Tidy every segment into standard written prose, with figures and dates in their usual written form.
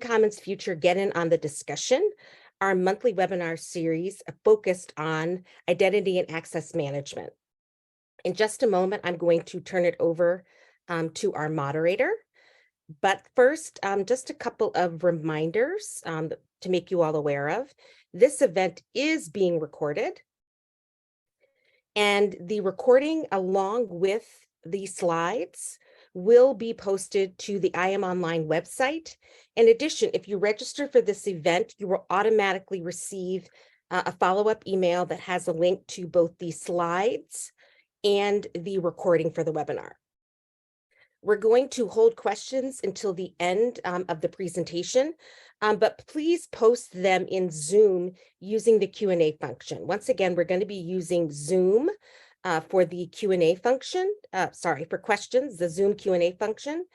InCommon's Future Get In on the Discussion, our monthly webinar series focused on identity and access management. In just a moment, I'm going to turn it over to our moderator. But first, just a couple of reminders to make you all aware of. This event is being recorded, and the recording, along with the slides, will be posted to the I Am Online website. In addition, if you register for this event, you will automatically receive a follow-up email that has a link to both the slides and the recording for the webinar. We're going to hold questions until the end of the presentation, but please post them in Zoom using the Q&A function. Once again, we're going to be using Zoom for the Q&A function, for questions, the Zoom Q&A function.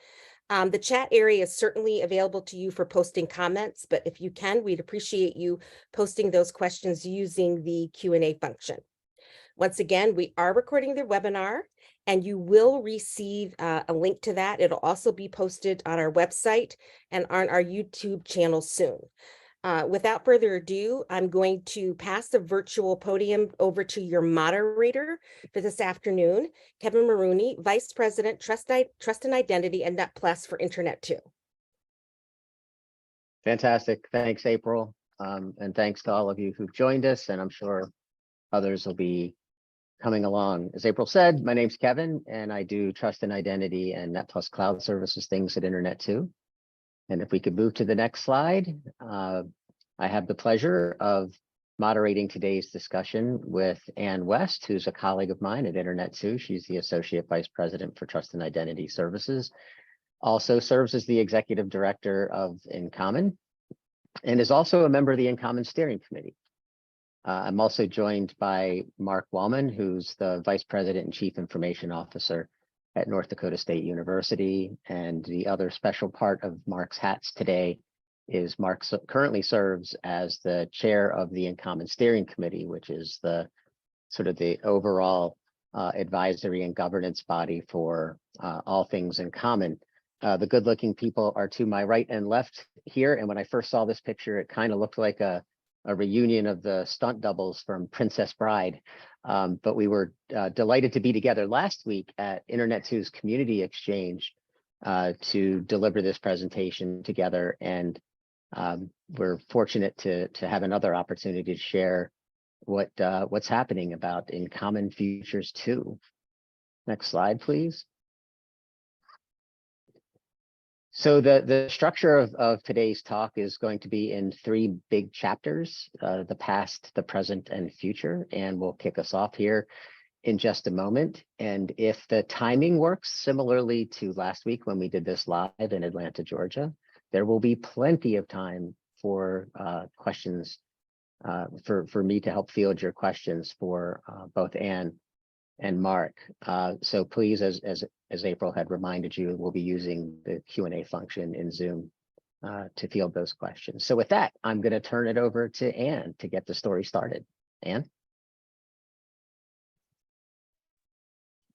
The chat area is certainly available to you for posting comments, but if you can, we'd appreciate you posting those questions using the Q&A function. Once again, we are recording the webinar, and you will receive a link to that. It'll also be posted on our website and on our YouTube channel soon. Without further ado, I'm going to pass the virtual podium over to your moderator for this afternoon, Kevin Maroney, Vice President, Trust and Identity and NetPlus for Internet 2. Fantastic. Thanks, April. And thanks to all of you who've joined us, and I'm sure others will be coming along. As April said, my name's Kevin, and I do Trust and Identity and NetPlus Cloud Services things at Internet 2. And if we could move to the next slide, I have the pleasure of moderating today's discussion with Ann West, who's a colleague of mine at Internet 2. She's the Associate Vice President for Trust and Identity Services, also serves as the Executive Director of InCommon, and is also a member of the InCommon Steering Committee. I'm also joined by Mark Wallman, who's the Vice President and Chief Information Officer at North Dakota State University. And the other special part of Mark's hats today is Mark currently serves as the chair of the InCommon Steering Committee, which is the sort of the overall advisory and governance body for all things InCommon. The good-looking people are to my right and left here. And when I first saw this picture, it kind of looked like a reunion of the stunt doubles from Princess Bride. But we were delighted to be together last week at Internet 2's Community Exchange to deliver this presentation together. And we're fortunate to have another opportunity to share what's happening about InCommon Futures 2. Next slide, please. So the structure of today's talk is going to be in 3 big chapters, the past, the present, and future. And we'll kick us off here in just a moment. And if the timing works similarly to last week when we did this live in Atlanta, Georgia, there will be plenty of time for questions, for me to help field your questions for both Ann and Mark. So please, as April had reminded you, we'll be using the Q&A function in Zoom to field those questions. So with that, I'm going to turn it over to Ann to get the story started. Ann?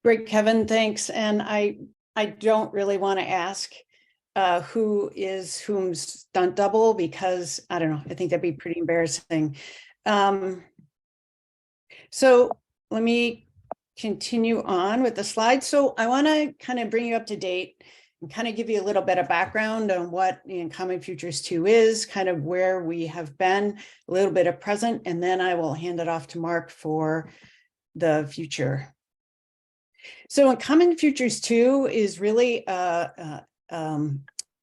Great, Kevin, thanks. And I don't really want to ask who is whom's stunt double, because I don't know, I think that'd be pretty embarrassing. So let me continue on with the slides. So I want to kind of bring you up to date and kind of give you a little bit of background on what InCommon Futures 2 is, kind of where we have been, a little bit of present, and then I will hand it off to Mark for the future. So InCommon Futures 2 is really an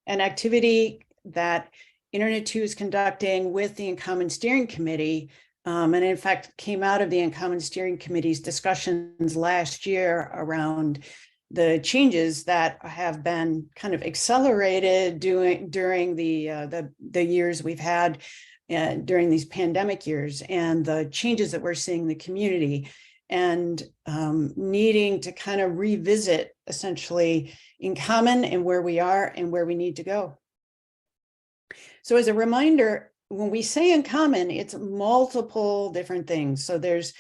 activity that Internet 2 is conducting with the InCommon Steering Committee. And in fact, came out of the InCommon Steering Committee's discussions last year around the changes that have been kind of accelerated during the years we've had during these pandemic years, and the changes that we're seeing in the community, and needing to kind of revisit essentially InCommon and where we are and where we need to go. So as a reminder, when we say InCommon, it's multiple different things. So there's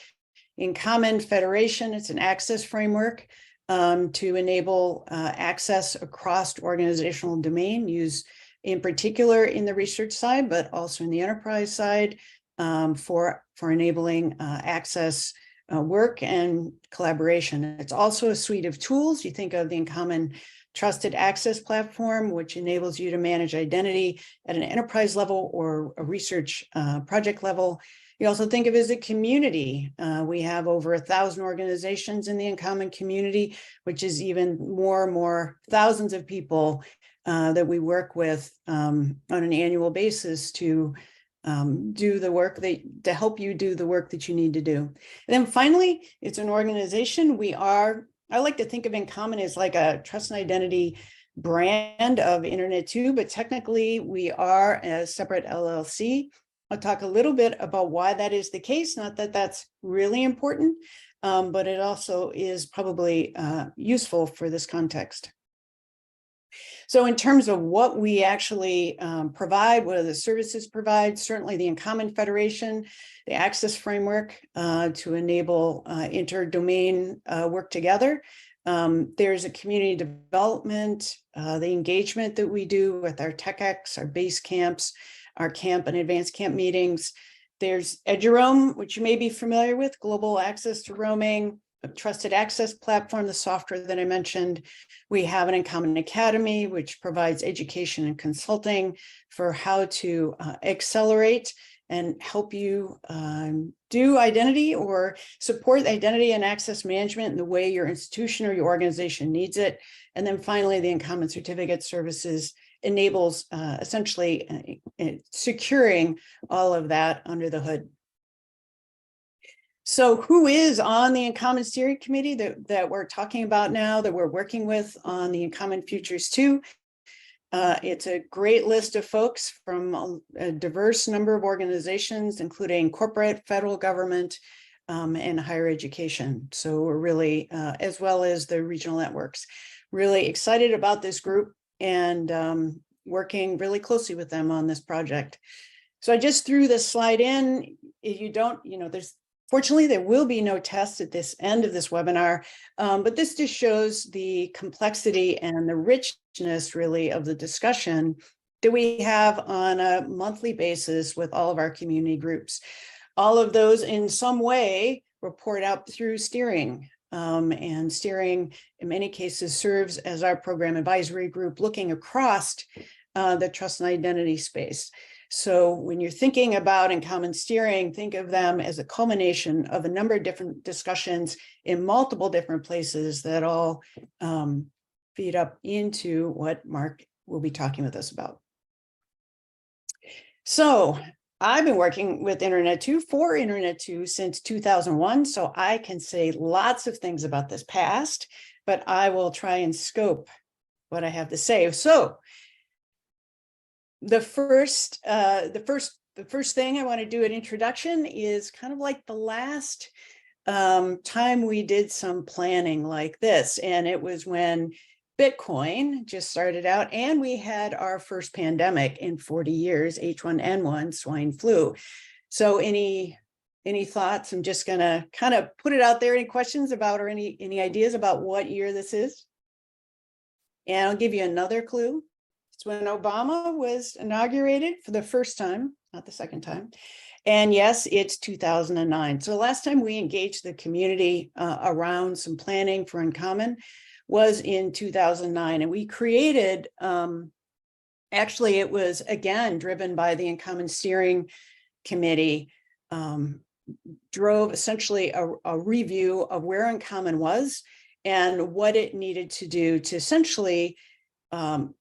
InCommon Federation. It's an access framework to enable access across organizational domain, use in particular in the research side, but also in the enterprise side, for enabling access work and collaboration. It's also a suite of tools. You think of the InCommon Trusted Access Platform, which enables you to manage identity at an enterprise level or a research project level. You also think of it as a community. We have over 1,000 organizations in the InCommon community, which is even more thousands of people that we work with on an annual basis to do the work to help you do the work that you need to do. And then finally, it's an organization. I like to think of InCommon as like a trust and identity brand of Internet 2, but technically we are a separate LLC. I'll talk a little bit about why that is the case. Not that that's really important, but it also is probably useful for this context. So in terms of what we actually provide, what are the services provide, certainly the InCommon Federation, the access framework to enable inter-domain work together. There's a community development, the engagement that we do with our TechX, our base camps, our camp and advanced camp meetings. There's EduRoam, which you may be familiar with, global access to roaming, a trusted access platform, the software that I mentioned. We have an InCommon Academy, which provides education and consulting for how to accelerate and help you do identity or support identity and access management in the way your institution or your organization needs it. And then finally, the InCommon Certificate Services enables essentially securing all of that under the hood. So who is on the InCommon Steering Committee that we're talking about now, that we're working with on the InCommon Futures 2? It's a great list of folks from a diverse number of organizations, including corporate, federal government, and higher education. So we're really, as well as the regional networks, really excited about this group and working really closely with them on this project. So I just threw this slide in. If you don't, fortunately, there will be no test at this end of this webinar, but this just shows the complexity and the richness, really, of the discussion that we have on a monthly basis with all of our community groups. All of those, in some way, report out through steering, and steering, in many cases, serves as our program advisory group looking across the trust and identity space. So when you're thinking about InCommon Steering, think of them as a culmination of a number of different discussions in multiple different places that all feed up into what Mark will be talking with us about. So I've been working with Internet 2 for Internet 2 since 2001, so I can say lots of things about this past, but I will try and scope what I have to say. So the first thing I want to do an introduction is kind of like the last time we did some planning like this, and it was when Bitcoin just started out and we had our first pandemic in 40 years, H1N1 swine flu. So any thoughts? I'm just gonna kind of put it out there. Any questions about or any ideas about what year this is? And I'll give you another clue. It's when Obama was inaugurated for the first time, not the second time. And yes, it's 2009. So the last time we engaged the community around some planning for InCommon was in 2009. And we created, actually, it was again driven by the InCommon Steering Committee, drove essentially a review of where InCommon was and what it needed to do to essentially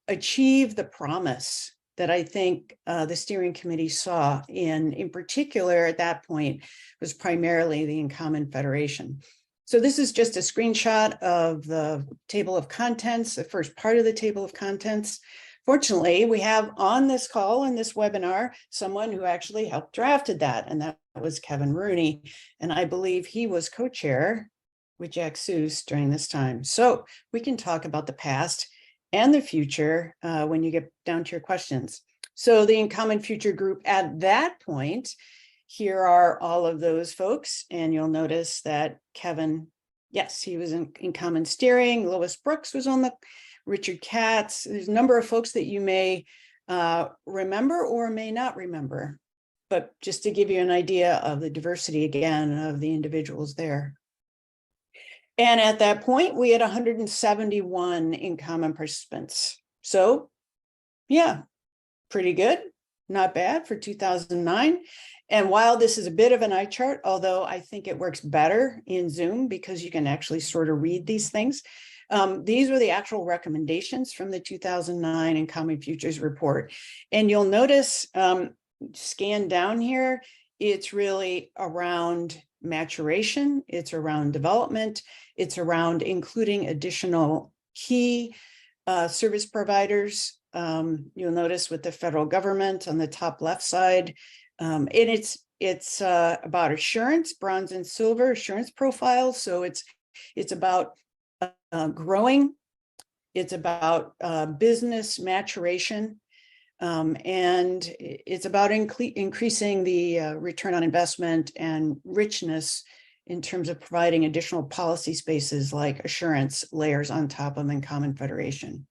achieve the promise that I think the steering committee saw in particular at that point was primarily the InCommon Federation. So this is just a screenshot of the table of contents, the first part of the table of contents. Fortunately, we have on this call in this webinar someone who actually helped drafted that, and that was Kevin Rooney. And I believe he was co-chair with Jack Seuss during this time. So we can talk about the past and the future when you get down to your questions. So the InCommon Future Group at that point, here are all of those folks. And you'll notice that Kevin, yes, he was in InCommon Steering. Lois Brooks was on the, Richard Katz. There's a number of folks that you may remember or may not remember, but just to give you an idea of the diversity again of the individuals there. And at that point, we had 171 InCommon participants. So yeah, pretty good, not bad for 2009. And while this is a bit of an eye chart, although I think it works better in Zoom because you can actually sort of read these things, these were the actual recommendations from the 2009 InCommon Futures Report. And you'll notice, scan down here, it's really around maturation, it's around development, it's around including additional key service providers. You'll notice with the federal government on the top left side, and it's about assurance, bronze and silver assurance profiles. So it's about growing, it's about business maturation, and it's about increasing the return on investment and richness in terms of providing additional policy spaces like assurance layers on top of InCommon Federation.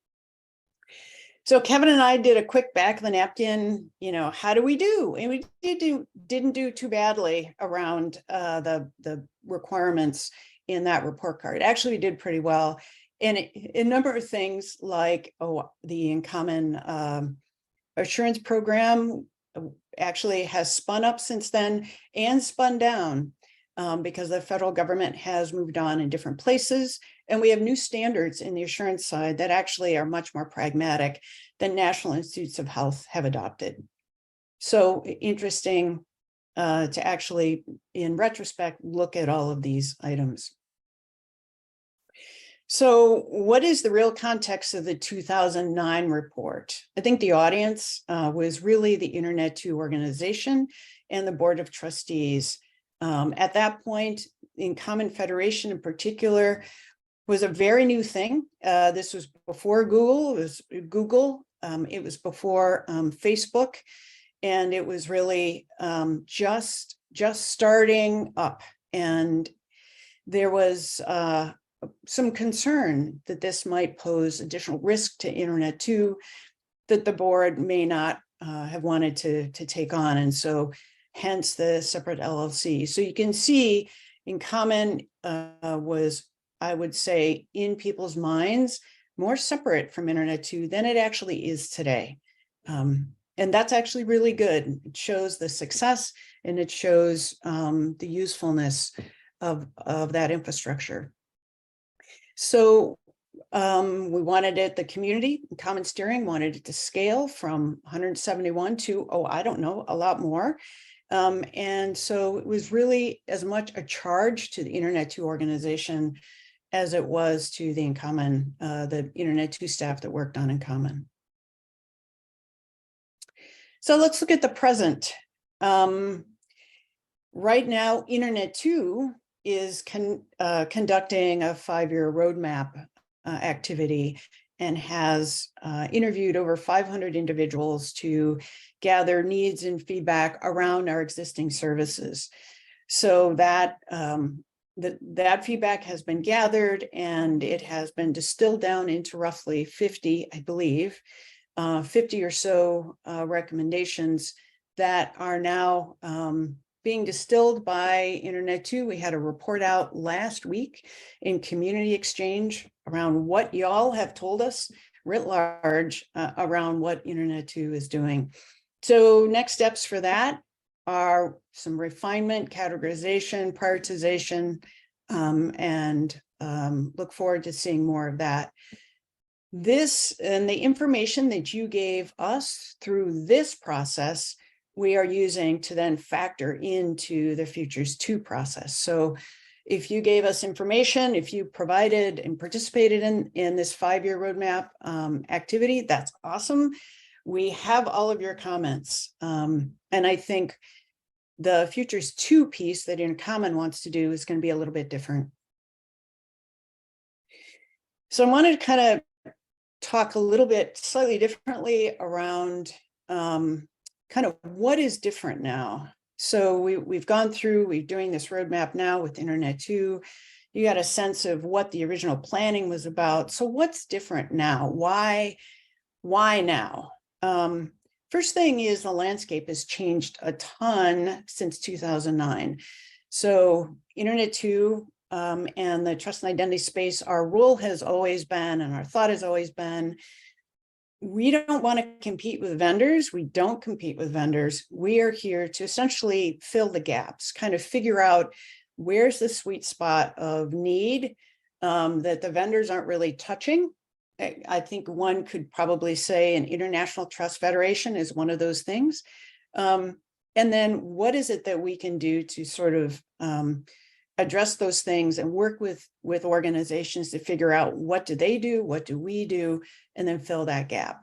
So Kevin and I did a quick back of the napkin, how do we do? And we didn't do too badly around the requirements in that report card. Actually, we did pretty well. And a number of things like the InCommon assurance program actually has spun up since then and spun down because the federal government has moved on in different places. And we have new standards in the assurance side that actually are much more pragmatic than National Institutes of Health have adopted. So interesting to actually, in retrospect, look at all of these items. So what is the real context of the 2009 report? I think the audience was really the Internet 2 organization and the Board of Trustees. At that point, InCommon Federation in particular was a very new thing. This was before Google, it was before Facebook, and it was really just starting up. And there was some concern that this might pose additional risk to Internet 2 that the board may not have wanted to take on. And so hence the separate LLC. So you can see InCommon was, I would say, in people's minds, more separate from Internet 2 than it actually is today. And that's actually really good. It shows the success and it shows the usefulness of that infrastructure. So we wanted it, the community, Common Steering wanted it to scale from 171 to, I don't know, a lot more. And so it was really as much a charge to the Internet 2 organization as it was to the InCommon, the Internet 2 staff that worked on InCommon. So let's look at the present. Right now, Internet 2 is conducting a 5-year roadmap activity and has interviewed over 500 individuals to gather needs and feedback around our existing services. So that that feedback has been gathered and it has been distilled down into roughly 50, I believe, 50 or so recommendations that are now being distilled by Internet 2. We had a report out last week in Community Exchange around what y'all have told us writ large around what Internet 2 is doing. So next steps for that are some refinement, categorization, prioritization, and look forward to seeing more of that. This and the information that you gave us through this process, we are using to then factor into the Futures 2 process. So if you gave us information, if you provided and participated in this 5-year roadmap activity, that's awesome. We have all of your comments. And I think the Futures 2 piece that InCommon wants to do is going to be a little bit different. So I wanted to kind of talk a little bit slightly differently around kind of what is different now. So we've gone through, we're doing this roadmap now with Internet 2. You got a sense of what the original planning was about. So what's different now? Why now? First thing is the landscape has changed a ton since 2009. So Internet 2 and the trust and identity space, our rule has always been, and our thought has always been, we don't want to compete with vendors. We don't compete with vendors. We are here to essentially fill the gaps, kind of figure out where's the sweet spot of need that the vendors aren't really touching. I think one could probably say an International Trust Federation is one of those things. And then what is it that we can do to sort of address those things and work with organizations to figure out what do they do, what do we do, and then fill that gap.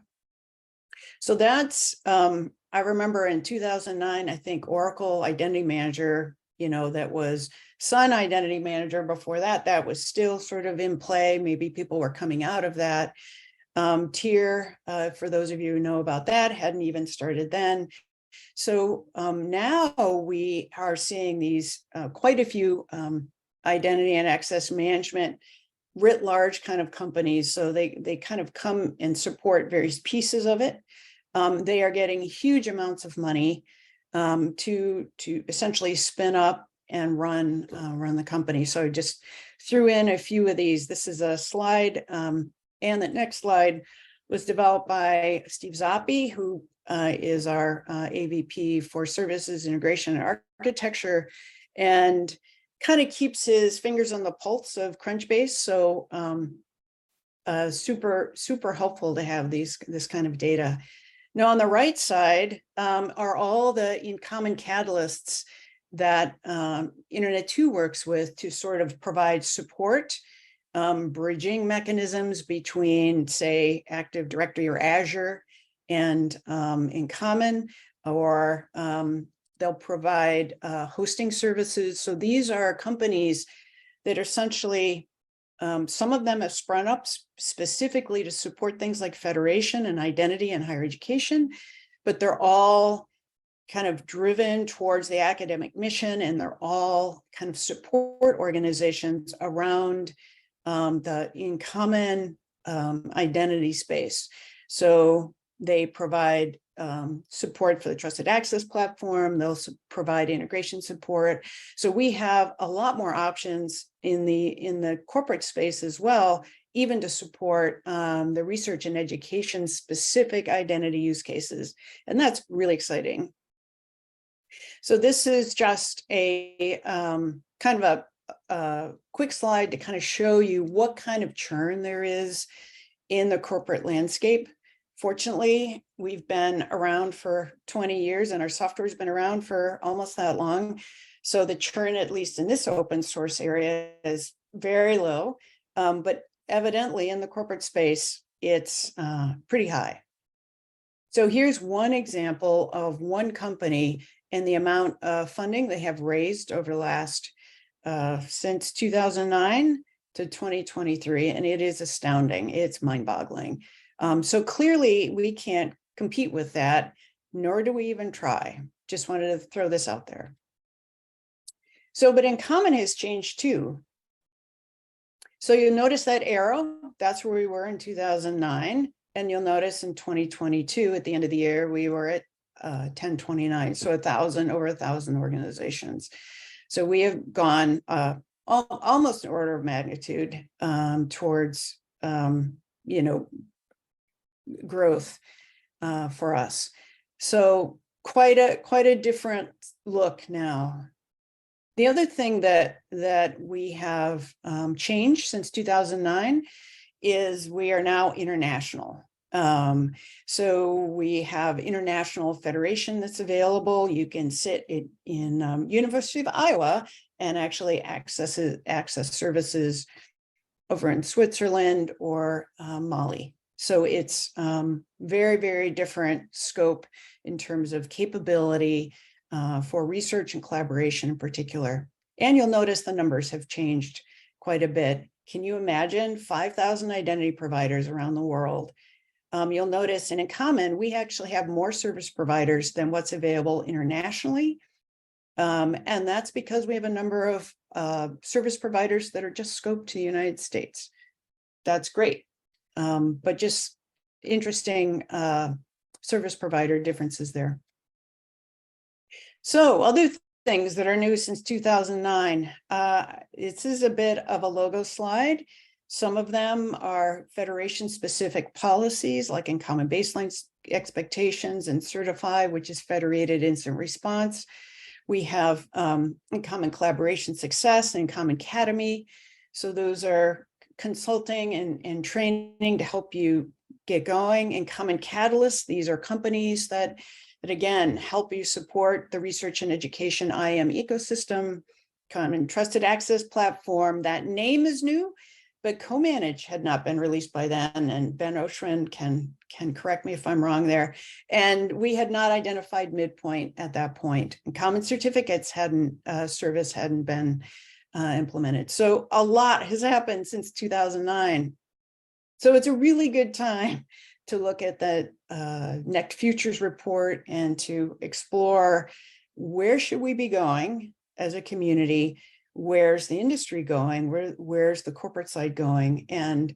So that's, I remember in 2009, I think Oracle Identity Manager, that was Sun Identity Manager before that, that was still sort of in play. Maybe people were coming out of that. Tier, for those of you who know about that, hadn't even started then. So now we are seeing these quite a few identity and access management writ large kind of companies. So they kind of come and support various pieces of it. They are getting huge amounts of money to essentially spin up and run the company. So I just threw in a few of these. This is a slide, and the next slide was developed by Steve Zoppi, who is our AVP for Services Integration and Architecture, and kind of keeps his fingers on the pulse of Crunchbase. So super helpful to have this kind of data. Now on the right side are all the InCommon catalysts that Internet 2 works with to sort of provide support, bridging mechanisms between, say, Active Directory or Azure and InCommon, or they'll provide hosting services. So these are companies that are essentially, some of them have sprung up specifically to support things like federation and identity and higher education, but they're all kind of driven towards the academic mission, and they're all kind of support organizations around the InCommon identity space. So they provide support for the trusted access platform. They'll provide integration support. So we have a lot more options in the corporate space as well, even to support the research and education specific identity use cases. And that's really exciting. So this is just a kind of a quick slide to kind of show you what kind of churn there is in the corporate landscape. Fortunately, we've been around for 20 years and our software's been around for almost that long. So the churn, at least in this open source area, is very low. But evidently in the corporate space, it's pretty high. So here's one example of one company and the amount of funding they have raised over the last, since 2009 to 2023. And it is astounding. It's mind-boggling. So clearly we can't compete with that, nor do we even try. Just wanted to throw this out there. So, but InCommon has changed too. So you'll notice that arrow, that's where we were in 2009. And you'll notice in 2022, at the end of the year, we were at 1029. So over 1,000 organizations. So we have gone almost an order of magnitude towards, growth for us. So quite a different look now. The other thing that we have changed since 2009 is we are now international. So we have international federation that's available. You can sit in University of Iowa and actually access services over in Switzerland or Mali. So it's very, very different scope in terms of capability for research and collaboration in particular. And you'll notice the numbers have changed quite a bit. Can you imagine 5,000 identity providers around the world? You'll notice in InCommon, we actually have more service providers than what's available internationally. And that's because we have a number of service providers that are just scoped to the United States. That's great. But just interesting service provider differences there. So other things that are new since 2009. This is a bit of a logo slide. Some of them are federation-specific policies, like InCommon baseline expectations and certify, which is federated incident response. We have InCommon collaboration success and InCommon Academy. So those are consulting and training to help you get going. InCommon Catalyst, these are companies that again help you support the research and education IM ecosystem. Common Trusted Access Platform, that name is new, but co-manage had not been released by then, and Ben Oshrin can correct me if I'm wrong there. And we had not identified midpoint at that point. And common certificates service hadn't been implemented. So a lot has happened since 2009. So it's a really good time to look at the NECT Futures report and to explore where should we be going as a community. Where's the industry going? Where's the corporate side going? And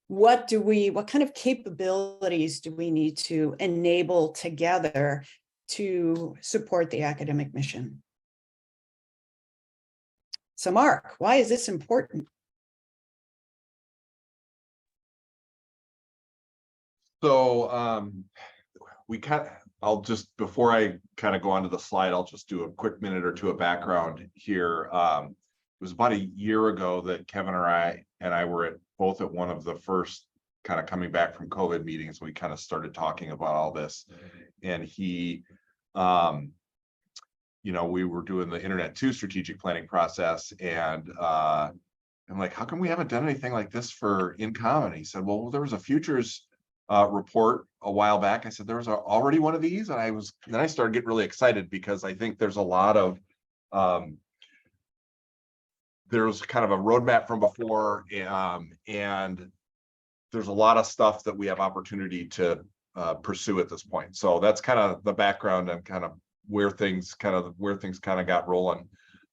what kind of capabilities do we need to enable together to support the academic mission? So Mark, why is this important? So I'll just, before I kind of go onto the slide, I'll just do a quick minute or two of background here. It was about a year ago that Kevin and I were both at one of the first kind of coming back from COVID meetings. We kind of started talking about all this, and he, we were doing the Internet 2 strategic planning process, and I'm like, how come we haven't done anything like this for InCommon? He said, well, there was a futures report a while back. I said, there was already one of these, and then I started getting really excited because I think there's a lot of there's kind of a roadmap from before, and there's a lot of stuff that we have opportunity to pursue at this point. So that's kind of the background and kind of where things kind of got rolling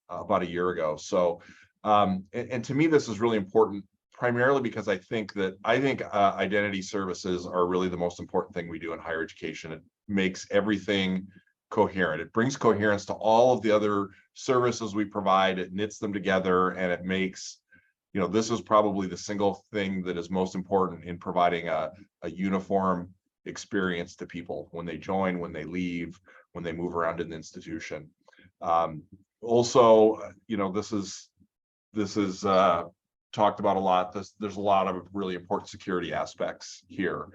about a year ago. So and to me, this is really important, primarily because I think identity services are really the most important thing we do in higher education. It makes everything coherent. It brings coherence to all of the other services we provide. It knits them together, and it makes, this is probably the single thing that is most important in providing a uniform experience to people when they join, when they leave, when they move around in the institution. Also, this is talked about a lot. There's a lot of really important security aspects here,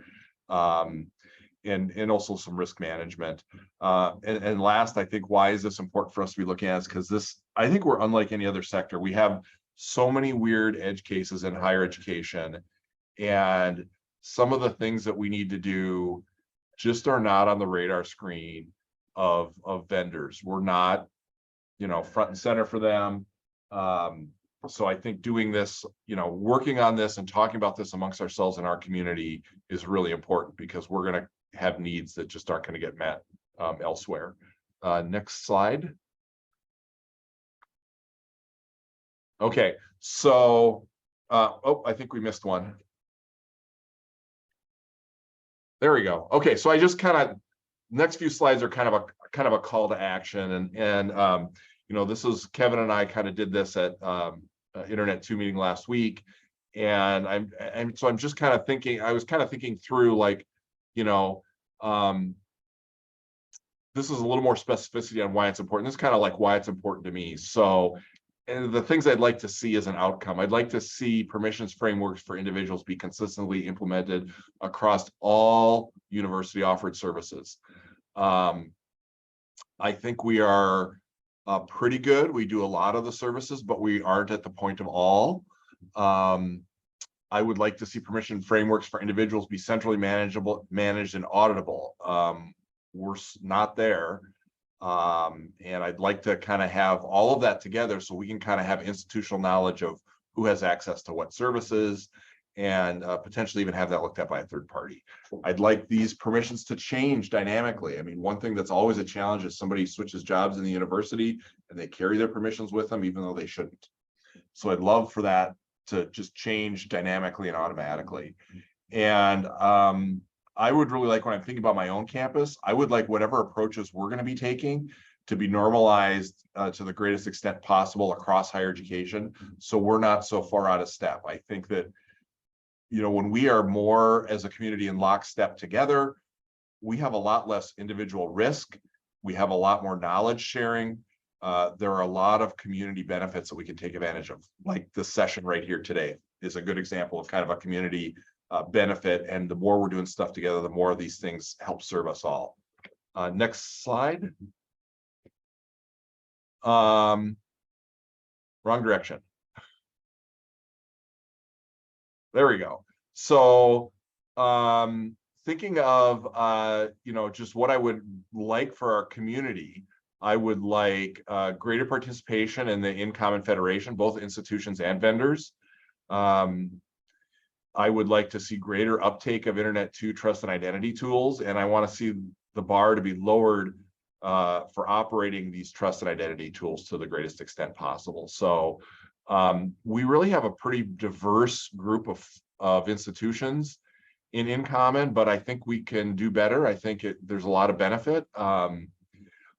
and also some risk management. And last, I think, why is this important for us to be looking at is because I think we're unlike any other sector. We have so many weird edge cases in higher education, and some of the things that we need to do just are not on the radar screen of vendors. We're not, front and center for them. So I think doing this, working on this and talking about this amongst ourselves in our community is really important, because we're going to have needs that just aren't going to get met elsewhere. Next slide. Okay, so I think we missed one. There we go. Okay, so I just next few slides are kind of a call to action, and this is Kevin and I kind of did this at Internet 2 meeting last week, and I'm just kind of thinking. I was kind of thinking through, like, this is a little more specificity on why it's important. This is kind of like why it's important to me. So, and the things I'd like to see as an outcome, I'd like to see permissions frameworks for individuals be consistently implemented across all university offered services. I think we are pretty good. We do a lot of the services, but we aren't at the point of all. I would like to see permission frameworks for individuals be centrally managed and auditable. We're not there. And I'd like to kind of have all of that together so we can kind of have institutional knowledge of who has access to what services, and potentially even have that looked at by a third party. I'd like these permissions to change dynamically. I mean, one thing that's always a challenge is somebody switches jobs in the university and they carry their permissions with them, even though they shouldn't. So I'd love for that to just change dynamically and automatically. And I would really like, when I'm thinking about my own campus, I would like whatever approaches we're going to be taking to be normalized to the greatest extent possible across higher education. So we're not so far out of step. I think that, you know, when we are more as a community in lockstep together, we have a lot less individual risk. We have a lot more knowledge sharing. There are a lot of community benefits that we can take advantage of. Like this session right here today is a good example of kind of a community benefit. And the more we're doing stuff together, the more of these things help serve us all. Next slide. Wrong direction. There we go. So thinking of you know, just what I would like for our community, I would like greater participation in the InCommon Federation, both institutions and vendors. I would like to see greater uptake of Internet 2 trust and identity tools, and I want to see the bar to be lowered for operating these trust and identity tools to the greatest extent possible. So we really have a pretty diverse group of institutions in InCommon, but I think we can do better. I think there's a lot of benefit.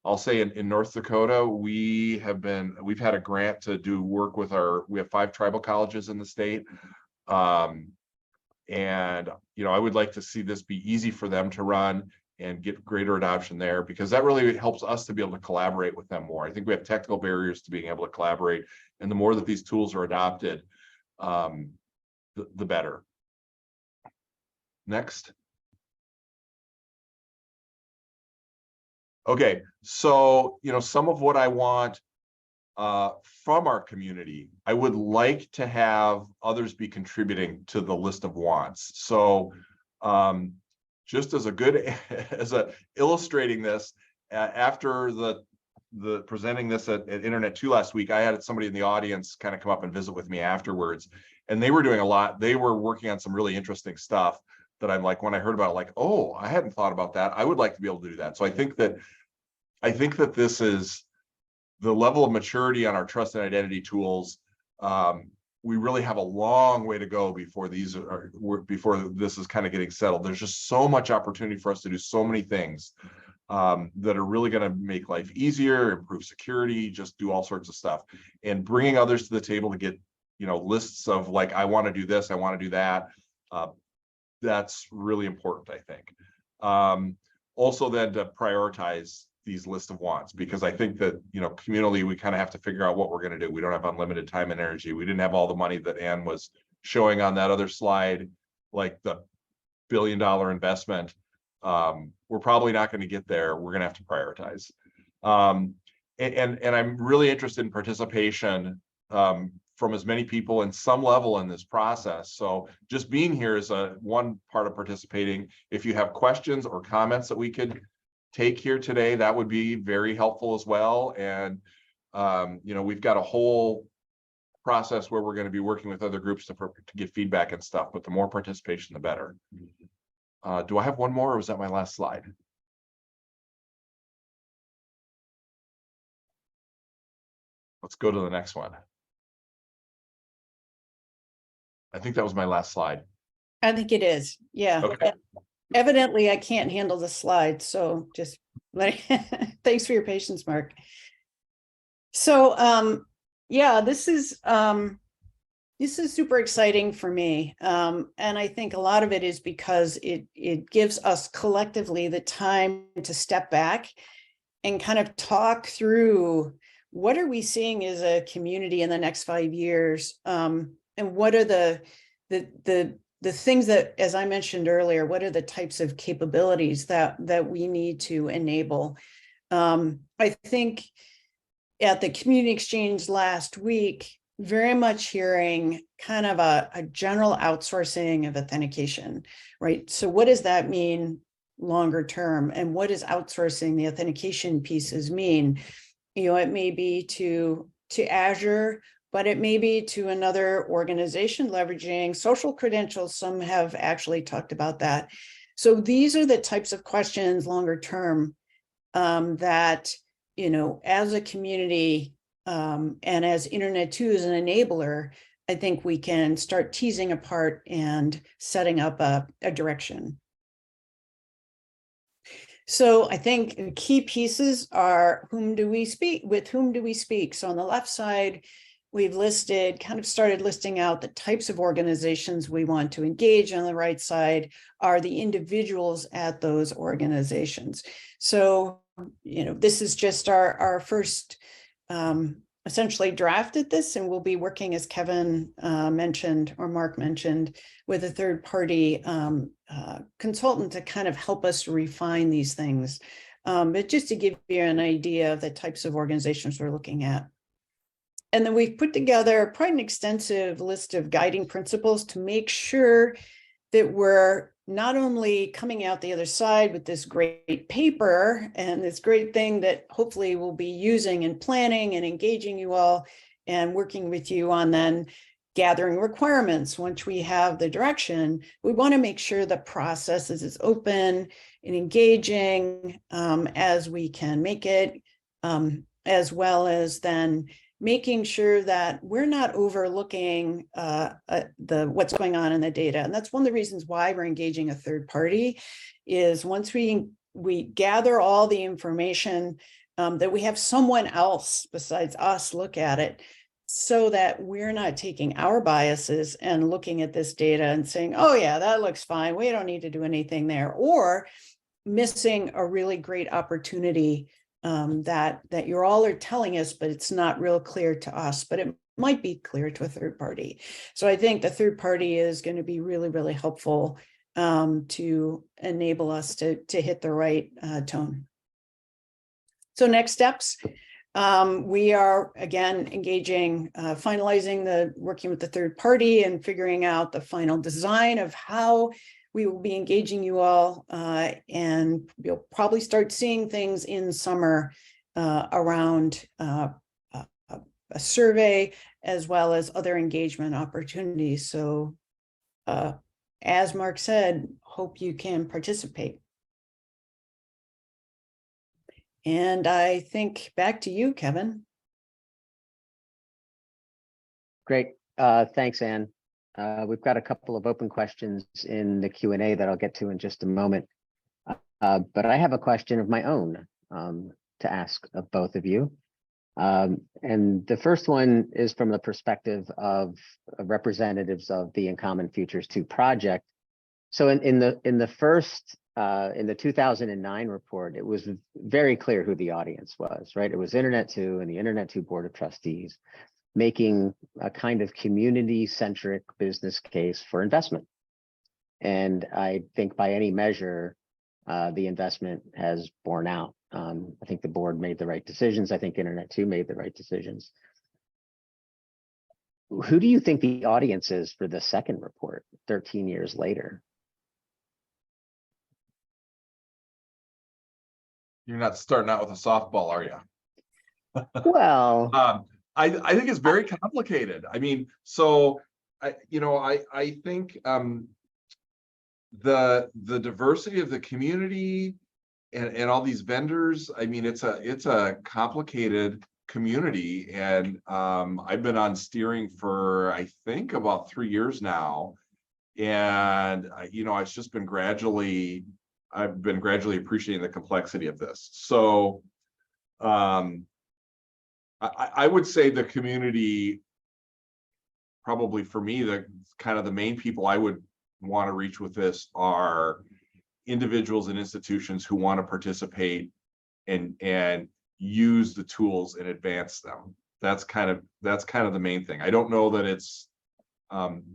I'll say in North Dakota, we've had a grant to do work with we have 5 tribal colleges in the state. And, you know, I would like to see this be easy for them to run and get greater adoption there, because that really helps us to be able to collaborate with them more. I think we have technical barriers to being able to collaborate, and the more that these tools are adopted, the better. Next. Okay, so, you know, some of what I want from our community, I would like to have others be contributing to the list of wants. So just as a good, illustrating this, after the presenting this at Internet 2 last week, I had somebody in the audience kind of come up and visit with me afterwards, and they were doing a lot. They were working on some really interesting stuff that I'm like, when I heard about it, like, oh, I hadn't thought about that. I would like to be able to do that. So I think that this is the level of maturity on our trust and identity tools. We really have a long way to go before this is kind of getting settled. There's just so much opportunity for us to do so many things that are really going to make life easier, improve security, just do all sorts of stuff. And bringing others to the table to get, you know, lists of like, I want to do this, I want to do that. That's really important, I think. Also then to prioritize these list of wants, because I think that, you know, communally, we kind of have to figure out what we're going to do. We don't have unlimited time and energy. We didn't have all the money that Ann was showing on that other slide, like the $1 billion investment. We're probably not going to get there. We're going to have to prioritize. And I'm really interested in participation from as many people in some level in this process. So just being here is one part of participating. If you have questions or comments that we could take here today, that would be very helpful as well. And you know, we've got a whole process where we're going to be working with other groups to get feedback and stuff, but the more participation, the better. Do I have one more, or was that my last slide? Let's go to the next one. I think that was my last slide. I think it is. Yeah. Okay. Evidently, I can't handle the slides, so just thanks for your patience, Mark. So, yeah, this is super exciting for me, and I think a lot of it is because it gives us collectively the time to step back and kind of talk through what are we seeing as a community in the next 5 years, and what are the things that, as I mentioned earlier, what are the types of capabilities that we need to enable? I think at the community exchange last week, very much hearing kind of a general outsourcing of authentication, right? So what does that mean longer term? And what does outsourcing the authentication pieces mean? You know, it may be to Azure, but it may be to another organization leveraging social credentials. Some have actually talked about that. So these are the types of questions longer term that, you know, as a community and as Internet 2 as an enabler, I think we can start teasing apart and setting up a direction. So I think the key pieces are whom do we speak with? Whom do we speak? So on the left side, we've started listing out the types of organizations we want to engage. On the right side are the individuals at those organizations. So, this is just our first essentially drafted this, and we'll be working, as Kevin mentioned, or Mark mentioned, with a third party consultant to kind of help us refine these things. But just to give you an idea of the types of organizations we're looking at. And then we've put together quite an extensive list of guiding principles to make sure that we're not only coming out the other side with this great paper and this great thing that hopefully we'll be using in planning and engaging you all and working with you on then gathering requirements. Once we have the direction, we want to make sure the process is as open and engaging as we can make it, as well as then making sure that we're not overlooking what's going on in the data. And that's one of the reasons why we're engaging a third party, is once we gather all the information, that we have someone else besides us look at it, so that we're not taking our biases and looking at this data and saying, oh yeah, that looks fine, we don't need to do anything there, or missing a really great opportunity that you all are telling us, but it's not real clear to us, but it might be clear to a third party. So I think the third party is going to be really, really helpful to enable us to hit the right tone. So next steps, we are again engaging, finalizing working with the third party and figuring out the final design of how we will be engaging you all, and you'll probably start seeing things in summer around a survey, as well as other engagement opportunities. So as Mark said, hope you can participate. And I think back to you, Kevin. Great. Thanks, Anne. We've got a couple of open questions in the Q&A that I'll get to in just a moment. But I have a question of my own to ask of both of you. And the first one is from the perspective of representatives of the InCommon Futures 2 project. So in the 2009 report, it was very clear who the audience was, right? It was Internet 2 and the Internet 2 Board of Trustees, making a kind of community-centric business case for investment. And I think by any measure, the investment has borne out. I think the board made the right decisions. I think Internet 2 made the right decisions. Who do you think the audience is for the second report 13 years later? You're not starting out with a softball, are you? Well, I think it's very complicated. I mean, so I think the diversity of the community and all these vendors, I mean, it's a complicated community, and I've been on steering for I think about 3 years now, and it's just been I've been gradually appreciating the complexity of this. So I would say the community, probably for me, the kind of the main people I would want to reach with this are individuals and institutions who want to participate and use the tools and advance them. That's kind of the main thing. I don't know that it's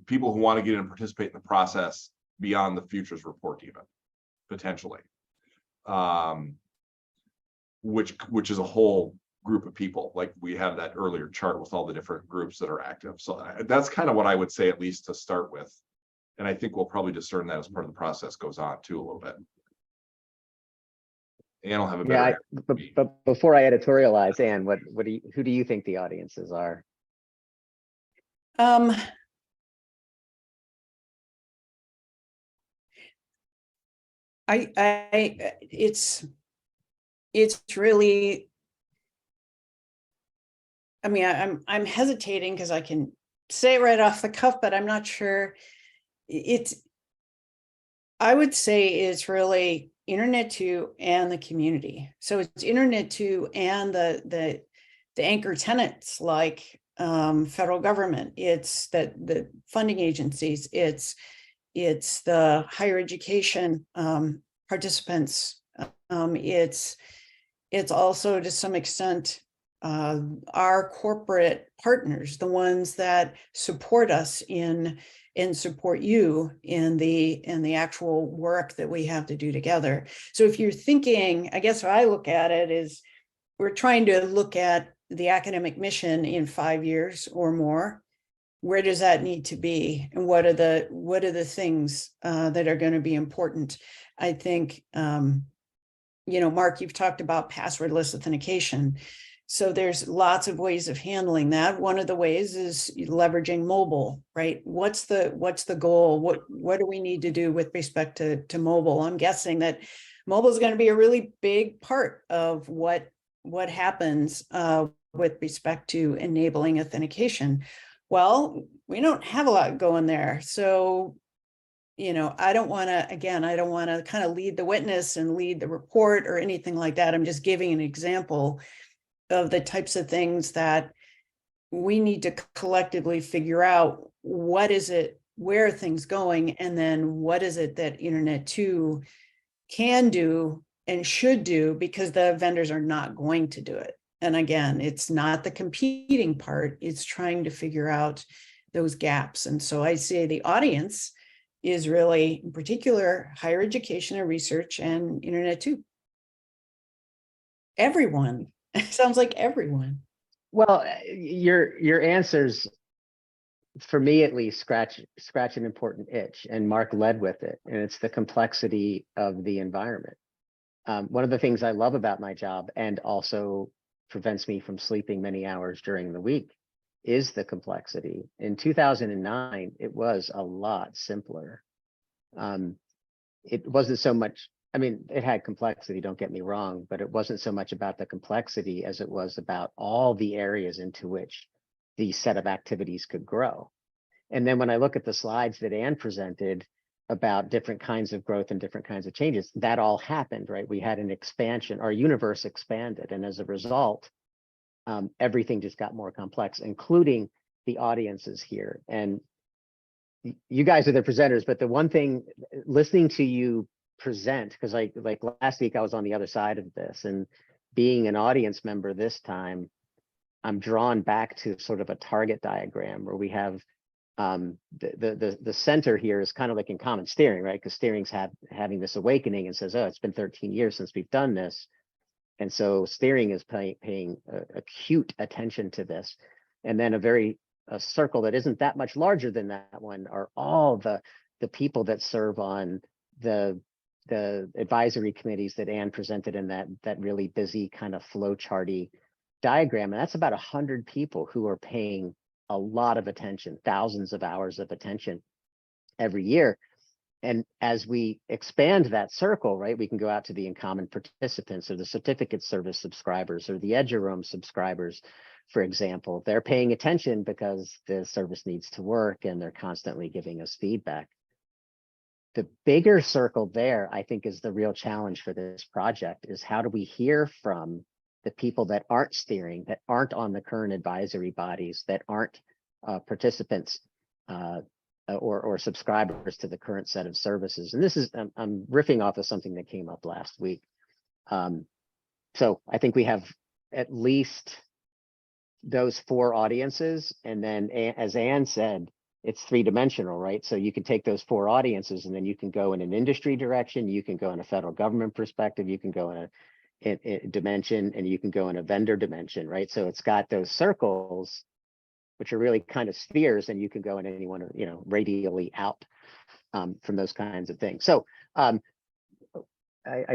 people who want to get in and participate in the process beyond the futures report, even potentially, which is a whole group of people. Like we have that earlier chart with all the different groups that are active. So that's kind of what I would say, at least to start with. And I think we'll probably discern that as part of the process goes on too a little bit. Anne will have a better. But before I editorialize, Anne, who do you think the audiences are? It's really, I mean, I'm hesitating because I can say right off the cuff, but I'm not sure. I would say it's really Internet 2 and the community. So it's Internet 2 and the anchor tenants like federal government, it's the funding agencies, it's the higher education participants, it's also to some extent our corporate partners, the ones that support us in and support you in the actual work that we have to do together. So if you're thinking, I guess what I look at it is we're trying to look at the academic mission in 5 years or more. Where does that need to be, and what are the things that are going to be important? I think Mark, you've talked about passwordless authentication. So there's lots of ways of handling that. One of the ways is leveraging mobile, right? What's the goal? What do we need to do with respect to mobile? I'm guessing that mobile is going to be a really big part of what happens with respect to enabling authentication. Well, we don't have a lot going there. So, I don't want to kind of lead the witness and lead the report or anything like that. I'm just giving an example of the types of things that we need to collectively figure out. What is it, where are things going, and then what is it that Internet 2 can do and should do, because the vendors are not going to do it. And again, it's not the competing part, it's trying to figure out those gaps. And so I say the audience is really, in particular, higher education and research and Internet 2. Everyone. It sounds like everyone. Well, your answers, for me at least, scratch an important itch, and Mark led with it, and it's the complexity of the environment. One of the things I love about my job, and also prevents me from sleeping many hours during the week, is the complexity. In 2009, it was a lot simpler. It wasn't so much, I mean, it had complexity, don't get me wrong, but it wasn't so much about the complexity as it was about all the areas into which the set of activities could grow. And then when I look at the slides that Anne presented about different kinds of growth and different kinds of changes, that all happened, right? We had an expansion, our universe expanded. And as a result, everything just got more complex, including the audiences here. And you guys are the presenters, but the one thing, listening to you present, because like last week I was on the other side of this, and being an audience member this time, I'm drawn back to sort of a target diagram where we have the center here is kind of like InCommon's steering, right? Because steering's having this awakening and says, oh, it's been 13 years since we've done this. And so steering is paying acute attention to this. And then a circle that isn't that much larger than that one are all the people that serve on the advisory committees that Anne presented in that really busy kind of flow charty diagram. And that's about 100 people who are paying a lot of attention, thousands of hours of attention every year. And as we expand that circle, right, we can go out to the InCommon participants or the certificate service subscribers or the Eduroam subscribers, for example. They're paying attention because the service needs to work and they're constantly giving us feedback. The bigger circle there, I think, is the real challenge for this project, is how do we hear from the people that aren't steering, that aren't on the current advisory bodies, that aren't participants or subscribers to the current set of services. And this is, I'm riffing off of something that came up last week. So I think we have at least those 4 audiences. And then, as Anne said, it's 3-dimensional, right? So you can take those 4 audiences and then you can go in an industry direction, you can go in a federal government perspective, you can go in a dimension, and you can go in a vendor dimension, right? So it's got those circles, which are really kind of spheres, and you can go in any one, radially out from those kinds of things. So I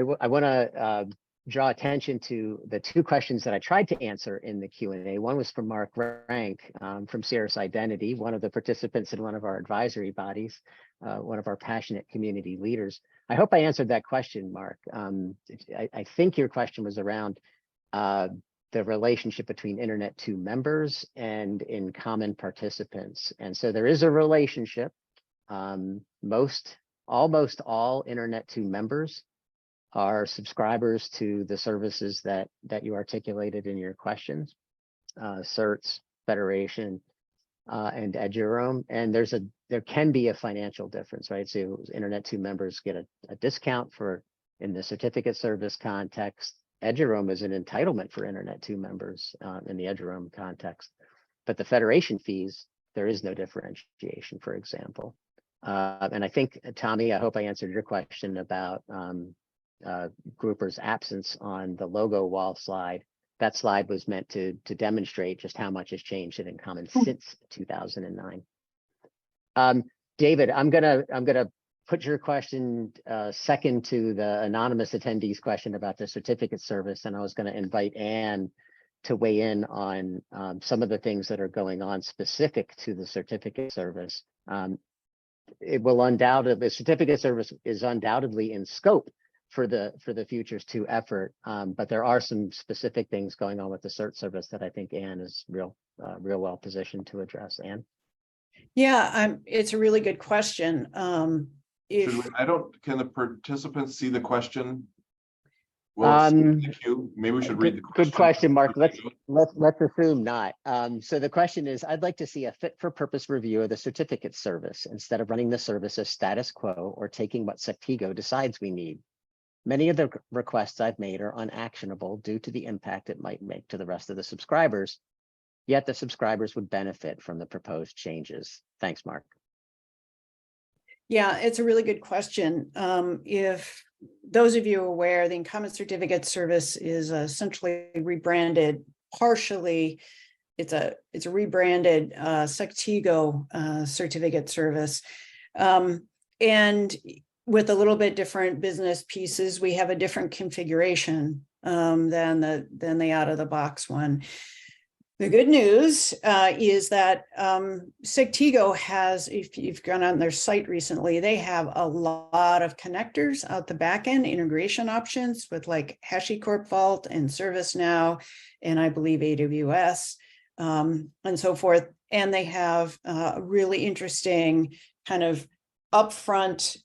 want to draw attention to the 2 questions that I tried to answer in the Q&A. One was from Mark Rank from Cirrus Identity, one of the participants in one of our advisory bodies, one of our passionate community leaders. I hope I answered that question, Mark. I think your question was around the relationship between Internet 2 members and InCommon participants. And so there is a relationship. Almost all Internet 2 members are subscribers to the services that you articulated in your questions, certs, federation, and eduroam. And there can be a financial difference, right? So Internet 2 members get a discount for, in the certificate service context. Eduroam is an entitlement for Internet 2 members in the eduroam context. But the federation fees, there is no differentiation, for example. And I think, Tommy, I hope I answered your question about Grouper's absence on the logo wall slide. That slide was meant to demonstrate just how much has changed in InCommon since 2009. David, I'm gonna put your question second to the anonymous attendee's question about the certificate service, and I was going to invite Anne to weigh in on some of the things that are going on specific to the certificate service. It will undoubtedly, the certificate service is undoubtedly in scope for the Futures 2 effort, but there are some specific things going on with the cert service that I think Anne is real well positioned to address. Anne? Yeah, it's a really good question. Can the participants see the question? Well, maybe we should read the question. Good question, Mark. Let's assume not. So the question is, I'd like to see a fit for purpose review of the certificate service instead of running the service as status quo or taking what Sectigo decides we need. Many of the requests I've made are unactionable due to the impact it might make to the rest of the subscribers, yet the subscribers would benefit from the proposed changes. Thanks, Mark. Yeah, it's a really good question. If those of you are aware, the InCommon certificate service is essentially rebranded partially. It's a rebranded Sectigo certificate service. And with a little bit different business pieces, we have a different configuration than the out of the box one. The good news is that Sectigo has, if you've gone on their site recently, they have a lot of connectors out the back end, integration options with like HashiCorp Vault and ServiceNow, and I believe AWS and so forth. And they have a really interesting kind of upfront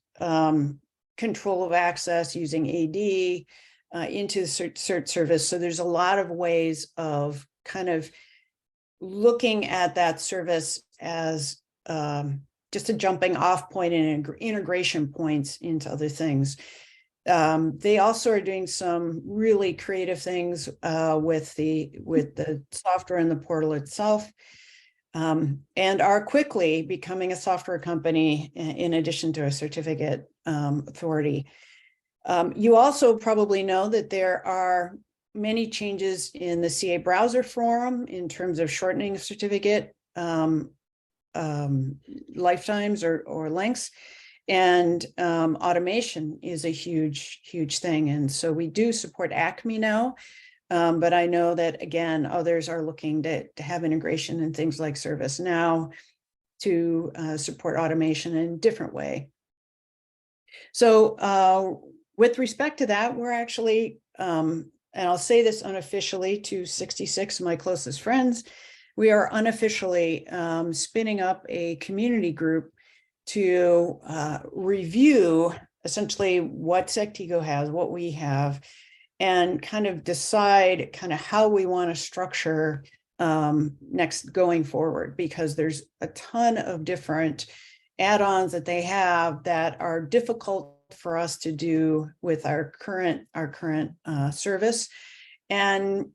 control of access using AD into the cert service. So there's a lot of ways of kind of looking at that service as just a jumping off point and integration points into other things. They also are doing some really creative things with the software and the portal itself, and are quickly becoming a software company in addition to a certificate authority. You also probably know that there are many changes in the CA browser forum in terms of shortening certificate lifetimes or lengths, and automation is a huge thing. And so we do support Acme now, but I know that, again, others are looking to have integration in things like ServiceNow to support automation in a different way. So with respect to that, we're actually, and I'll say this unofficially to 66 of my closest friends, we are unofficially spinning up a community group to review essentially what Sectigo has, what we have, and kind of decide kind of how we want to structure next going forward, because there's a ton of different add-ons that they have that are difficult for us to do with our current service. And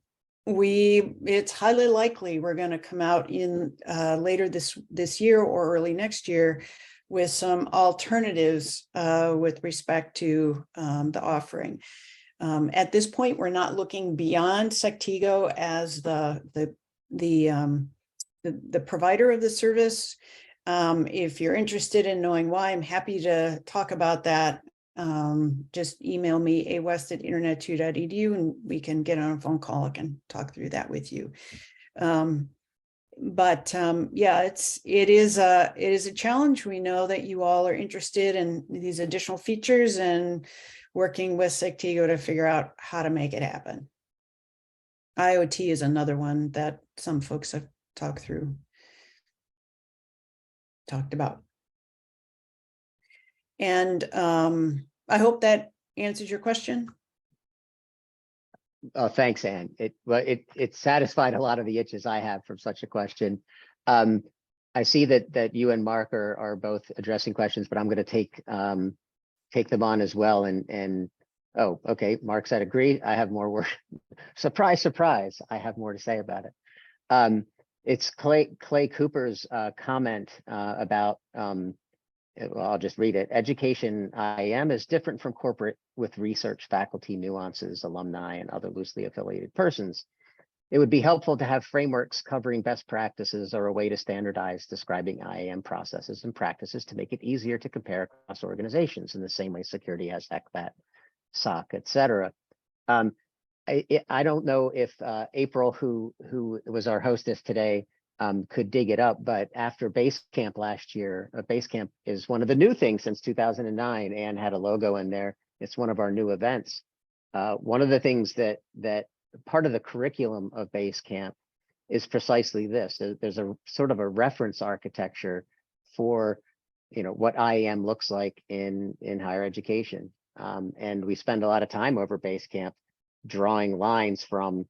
it's highly likely we're going to come out in later this year or early next year with some alternatives with respect to the offering. At this point, we're not looking beyond Sectigo as the provider of the service. If you're interested in knowing why, I'm happy to talk about that. Just email me awest@internet2.edu and we can get on a phone call. I can talk through that with you. Yeah, it is a challenge. We know that you all are interested in these additional features and working with Sectigo to figure out how to make it happen. IoT is another one that some folks have talked about. And I hope that answered your question? Oh, thanks, Ann. It satisfied a lot of the itches I have from such a question. I see that you and Mark are both addressing questions, but I'm going to take them on as well. And oh, okay, Mark said agree. I have more work. Surprise, surprise. I have more to say about it. It's Clay Cooper's comment about. Well, I'll just read it. Education IM is different from corporate with research, faculty, nuances, alumni, and other loosely affiliated persons. It would be helpful to have frameworks covering best practices or a way to standardize describing IAM processes and practices to make it easier to compare across organizations in the same way security has HECVAT, SOC, et cetera. I don't know if April, who was our hostess today, could dig it up, but after Basecamp last year, Basecamp is one of the new things since 2009 and had a logo in there. It's one of our new events. One of the things that part of the curriculum of Basecamp is precisely this. There's a sort of a reference architecture for, what IAM looks like in higher education. And we spend a lot of time over Basecamp drawing lines from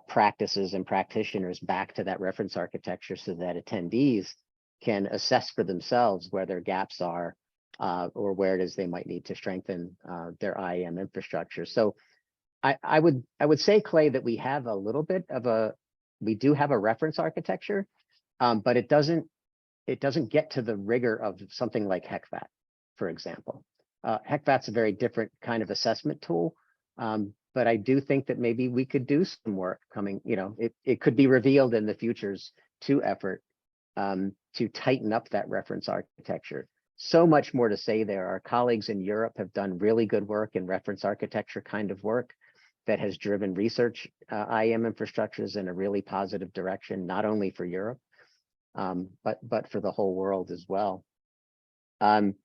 practices and practitioners back to that reference architecture so that attendees can assess for themselves where their gaps are or where it is they might need to strengthen their IAM infrastructure. So I would say, Clay, that we have a little bit of we do have a reference architecture, but it doesn't get to the rigor of something like HECVAT, for example. HECVAT's a very different kind of assessment tool. But I do think that maybe we could do some work coming, it could be revealed in the Futures 2 effort to tighten up that reference architecture. So much more to say there. Our colleagues in Europe have done really good work in reference architecture kind of work that has driven research IAM infrastructures in a really positive direction, not only for Europe, but for the whole world as well. One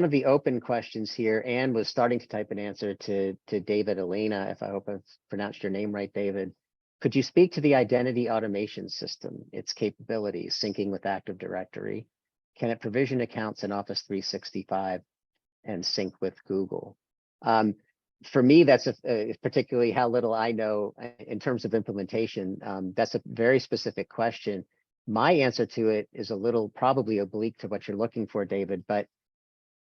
of the open questions here, Anne was starting to type an answer to David Elena, if I hope I've pronounced your name right, David. Could you speak to the identity automation system, its capabilities, syncing with Active Directory? Can it provision accounts in Office 365 and sync with Google? For me, that's particularly how little I know in terms of implementation. That's a very specific question. My answer to it is a little probably oblique to what you're looking for, David, but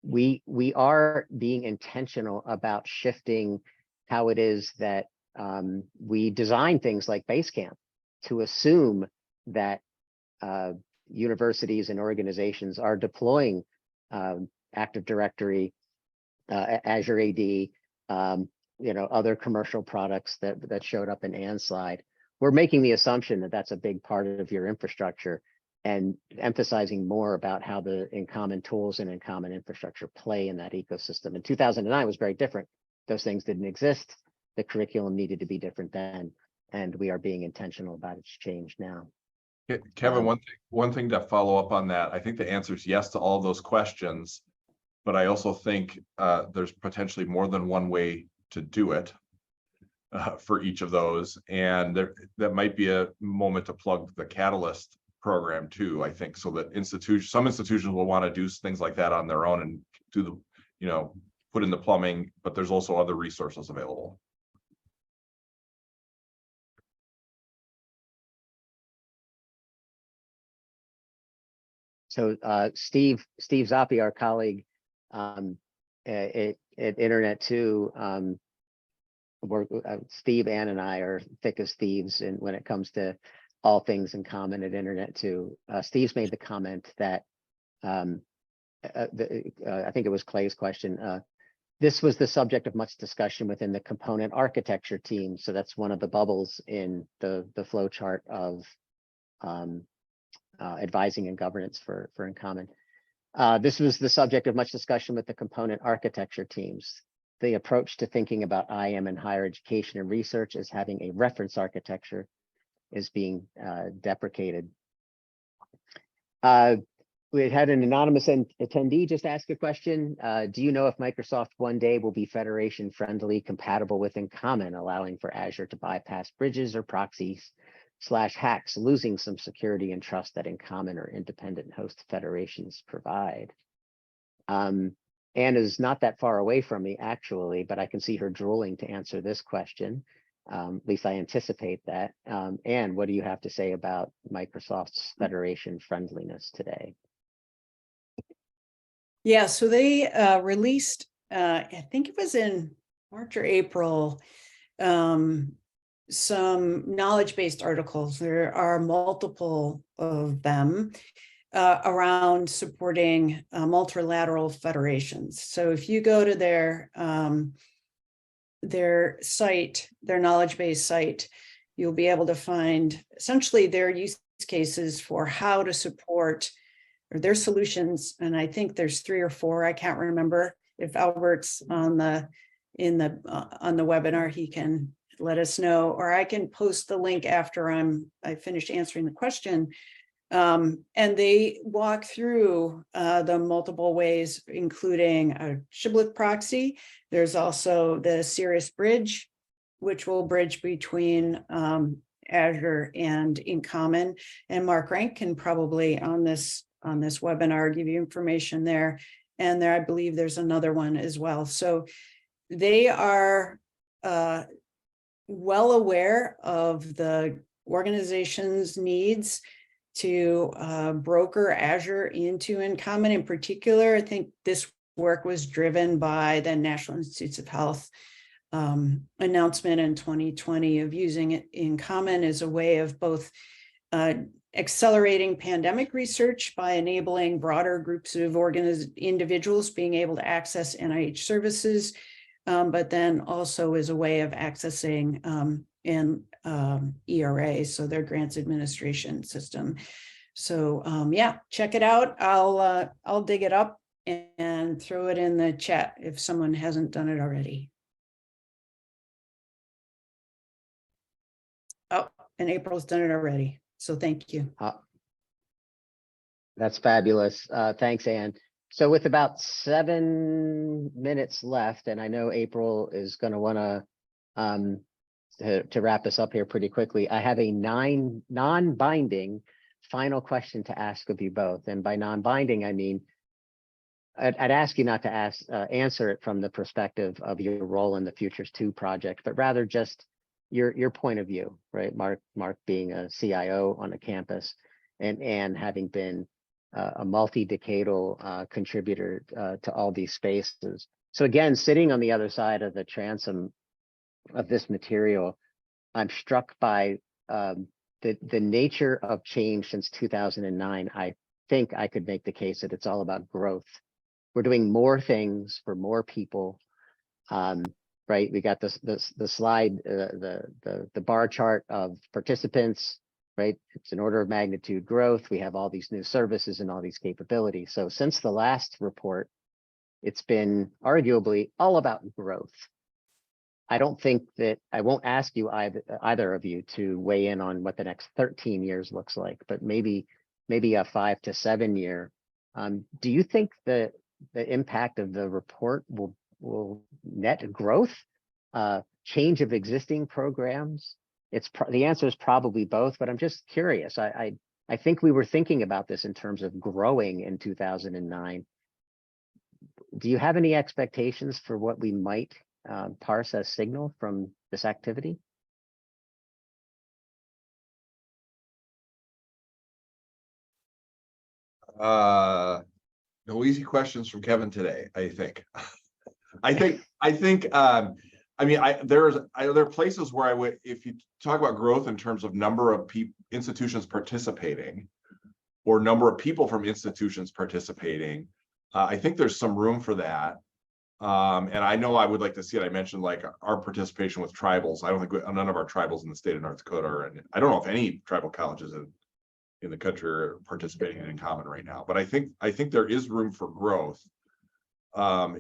we are being intentional about shifting how it is that we design things like Basecamp to assume that universities and organizations are deploying Active Directory, Azure AD, other commercial products that showed up in Anne's slide. We're making the assumption that that's a big part of your infrastructure and emphasizing more about how the InCommon tools and InCommon infrastructure play in that ecosystem. In 2009 was very different. Those things didn't exist. The curriculum needed to be different then, and we are being intentional about its change now. Kevin, one thing to follow up on that, I think the answer is yes to all of those questions, but I also think there's potentially more than one way to do it. For each of those, and that might be a moment to plug the Catalyst program too. I think so that some institutions will want to do things like that on their own and do the, put in the plumbing, but there's also other resources available. So Steve Zoppi, our colleague at Internet 2, Steve, Ann, and I are thick as thieves, and when it comes to all things InCommon at Internet 2, Steve's made the comment that I think it was Clay's question. This was the subject of much discussion within the component architecture team. So that's one of the bubbles in the flow chart of advising and governance for InCommon. This was the subject of much discussion with the component architecture teams. The approach to thinking about IAM in higher education and research as having a reference architecture is being deprecated. We had an anonymous attendee just ask a question. Do you know if Microsoft one day will be federation friendly, compatible with InCommon, allowing for Azure to bypass bridges or proxies / hacks, losing some security and trust that InCommon or independent host federations provide? Anne is not that far away from me, actually, but I can see her drooling to answer this question. At least I anticipate that. Anne, what do you have to say about Microsoft's Federation friendliness today? Yeah, so they released, I think it was in March or April, some knowledge-based articles. There are multiple of them around supporting multilateral federations. So if you go to their site, their knowledge-based site, you'll be able to find essentially their use cases for how to support or their solutions. And I think there's 3 or 4. I can't remember. If Albert's on the webinar, he can let us know, or I can post the link after I finish answering the question. And they walk through the multiple ways, including a shibboleth proxy. There's also the Cirrus Bridge, which will bridge between Azure and InCommon. And Mark Rank can probably on this webinar give you information there. And there, I believe there's another one as well. So they are well aware of the organization's needs to broker Azure into InCommon. In particular, I think this work was driven by the National Institutes of Health announcement in 2020 of using it InCommon as a way of both accelerating pandemic research by enabling broader groups of individuals being able to access NIH services, but then also as a way of accessing ERA, so their grants administration system. So yeah, check it out. I'll dig it up and throw it in the chat if someone hasn't done it already. Oh, and April's done it already. So thank you. That's fabulous. Thanks, Anne. So with about 7 minutes left, and I know April is going to want to wrap us up here pretty quickly, I have a non-binding final question to ask of you both. And by non-binding, I mean, I'd ask you not to answer it from the perspective of your role in the Futures 2 project, but rather just your point of view, right? Mark being a CIO on a campus, and Anne having been a multi-decadal contributor to all these spaces. So again, sitting on the other side of the transom of this material, I'm struck by the nature of change since 2009. I think I could make the case that it's all about growth. We're doing more things for more people. Right, we got the slide, the bar chart of participants, right? It's an order of magnitude growth. We have all these new services and all these capabilities. So since the last report, it's been arguably all about growth. I don't think that, I won't ask you either of you to weigh in on what the next 13 years looks like, but maybe a 5 to 7 year. Do you think that the impact of the report will net growth, change of existing programs? The answer is probably both, but I'm just curious. I think we were thinking about this in terms of growing in 2009. Do you have any expectations for what we might parse as signal from this activity? No easy questions from Kevin today, I think. I think there are places where I would, if you talk about growth in terms of number of institutions participating or number of people from institutions participating, I think there's some room for that. And I know I would like to see it. I mentioned like our participation with tribals. I don't think none of our tribals in the state of North Dakota are, and I don't know if any tribal colleges in the country are participating in InCommon right now. But I think there is room for growth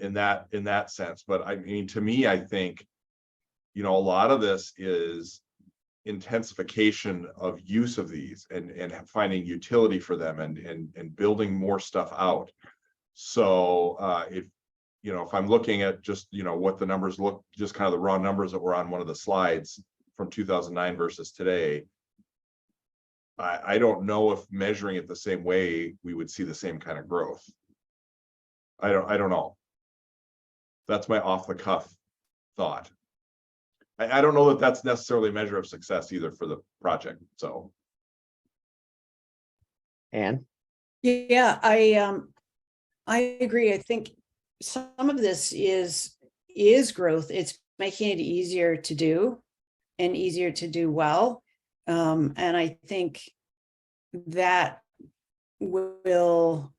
in that sense. But I mean, to me, I think, a lot of this is intensification of use of these and finding utility for them and building more stuff out. So if I'm looking at just, what the numbers look, just kind of the raw numbers that were on one of the slides from 2009 versus today, I don't know if measuring it the same way, we would see the same kind of growth. I don't know. That's my off the cuff thought. I don't know that that's necessarily a measure of success either for the project, so. Anne? Yeah, I agree. I think some of this is growth. It's making it easier to do and easier to do well. And I think that will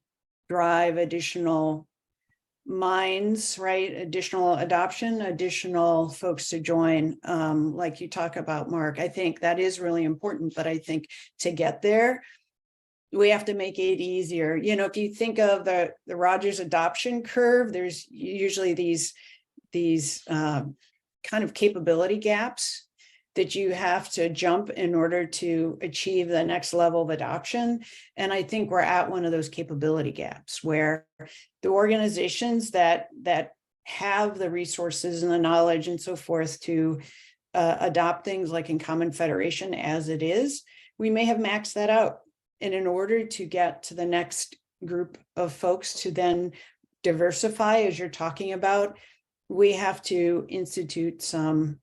drive additional minds, right? Additional adoption, additional folks to join. Like you talk about, Mark, I think that is really important, but I think to get there, we have to make it easier. You know, if you think of the Rogers adoption curve, there's usually these kind of capability gaps that you have to jump in order to achieve the next level of adoption. And I think we're at one of those capability gaps where the organizations that have the resources and the knowledge and so forth to adopt things like InCommon Federation as it is, we may have maxed that out. And in order to get to the next group of folks to then diversify, as you're talking about, we have to institute some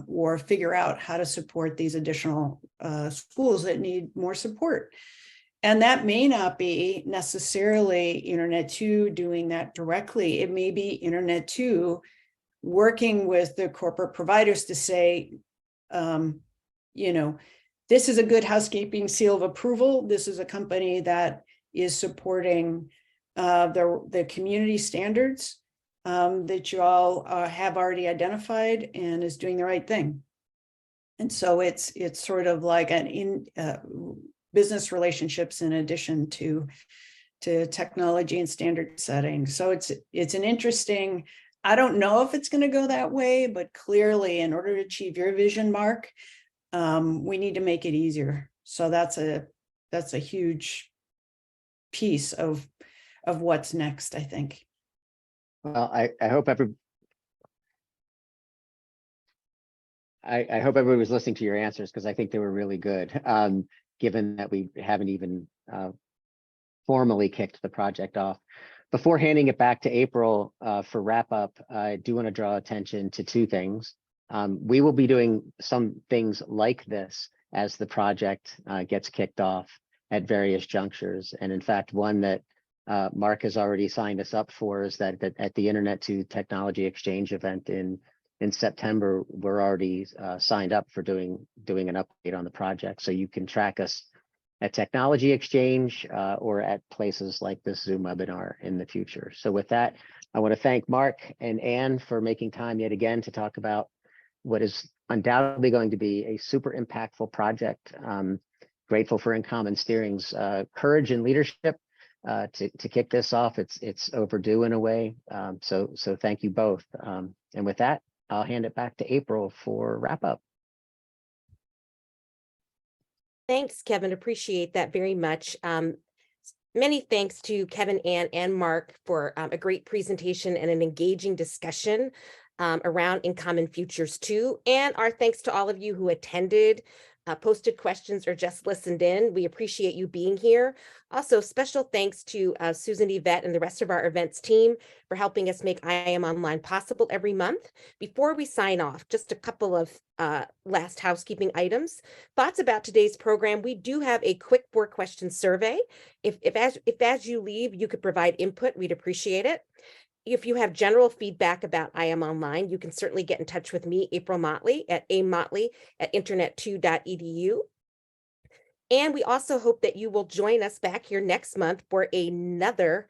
or figure out how to support these additional schools that need more support. And that may not be necessarily Internet 2 doing that directly. It may be Internet 2 working with the corporate providers to say, you know, this is a good housekeeping seal of approval. This is a company that is supporting the community standards that you all have already identified and is doing the right thing. And so it's sort of like an business relationships in addition to technology and standard setting. So it's an interesting, I don't know if it's going to go that way, but clearly in order to achieve your vision, Mark, we need to make it easier. So that's a huge piece of what's next, I think. Well, I hope I hope everybody was listening to your answers, because I think they were really good, given that we haven't even formally kicked the project off. Before handing it back to April for wrap up, I do want to draw attention to two things. We will be doing some things like this as the project gets kicked off at various junctures. And in fact, one that Mark has already signed us up for is that at the Internet 2 Technology Exchange event in September, we're already signed up for doing an update on the project. So you can track us at Technology Exchange or at places like this Zoom webinar in the future. So with that, I want to thank Mark and Anne for making time yet again to talk about what is undoubtedly going to be a super impactful project. Grateful for InCommon Steering's courage and leadership to kick this off. It's overdue in a way. So thank you both. And with that, I'll hand it back to April for wrap up. Thanks, Kevin. Appreciate that very much. Many thanks to Kevin, Ann, and Mark for a great presentation and an engaging discussion around InCommon Futures 2. And our thanks to all of you who attended, posted questions, or just listened in. We appreciate you being here. Also, special thanks to Susan Yvette and the rest of our events team for helping us make IM Online possible every month. Before we sign off, just a couple of last housekeeping items. Thoughts about today's program. We do have a quick 4-question survey. If as you leave, you could provide input, we'd appreciate it. If you have general feedback about IM Online, you can certainly get in touch with me, April Motley, at amotley@internet2.edu. And we also hope that you will join us back here next month for another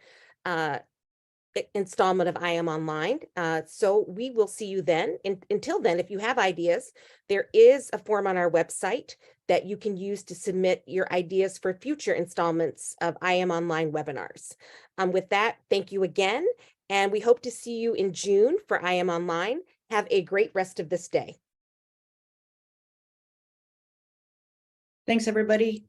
installment of IM Online. So we will see you then. Until then, if you have ideas, there is a form on our website that you can use to submit your ideas for future installments of IM Online webinars. With that, thank you again. And we hope to see you in June for IM Online. Have a great rest of this day. Thanks, everybody.